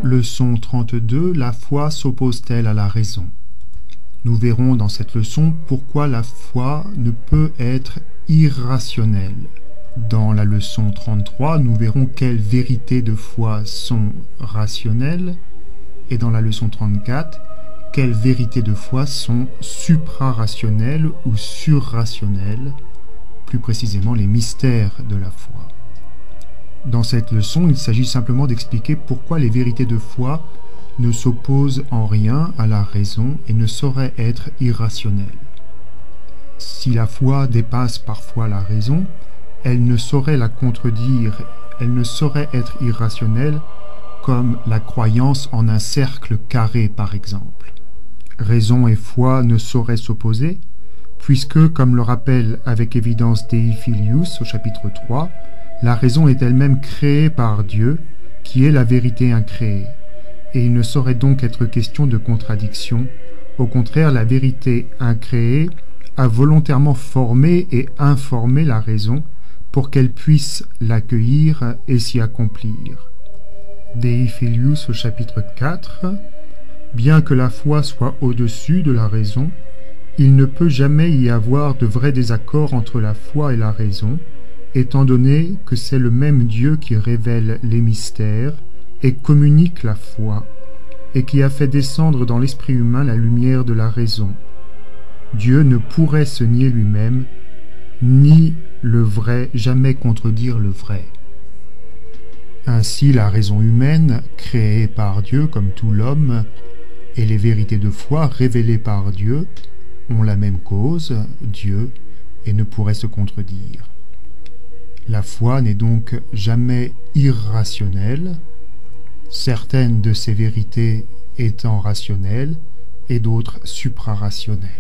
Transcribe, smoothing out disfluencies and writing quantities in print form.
Leçon 32. La foi s'oppose-t-elle à la raison? Nous verrons dans cette leçon pourquoi la foi ne peut être irrationnelle. Dans la leçon 33, nous verrons quelles vérités de foi sont rationnelles, et dans la leçon 34, quelles vérités de foi sont suprarationnelles ou surrationnelles, plus précisément les mystères de la foi. Dans cette leçon, il s'agit simplement d'expliquer pourquoi les vérités de foi ne s'opposent en rien à la raison et ne sauraient être irrationnelles. Si la foi dépasse parfois la raison, elle ne saurait la contredire, elle ne saurait être irrationnelle, comme la croyance en un cercle carré par exemple. Raison et foi ne sauraient s'opposer, puisque, comme le rappelle avec évidence Dei Filius au chapitre 3, la raison est elle-même créée par Dieu, qui est la vérité incréée, et il ne saurait donc être question de contradiction. Au contraire, la vérité incréée a volontairement formé et informé la raison pour qu'elle puisse l'accueillir et s'y accomplir. Dei Filius au chapitre 4, bien que la foi soit au-dessus de la raison, il ne peut jamais y avoir de vrai désaccord entre la foi et la raison, étant donné que c'est le même Dieu qui révèle les mystères et communique la foi, et qui a fait descendre dans l'esprit humain la lumière de la raison. Dieu ne pourrait se nier lui-même, ni le vrai jamais contredire le vrai. Ainsi, la raison humaine, créée par Dieu comme tout l'homme, et les vérités de foi révélées par Dieu ont la même cause, Dieu, et ne pourraient se contredire. La foi n'est donc jamais irrationnelle, certaines de ces vérités étant rationnelles et d'autres suprarationnelles.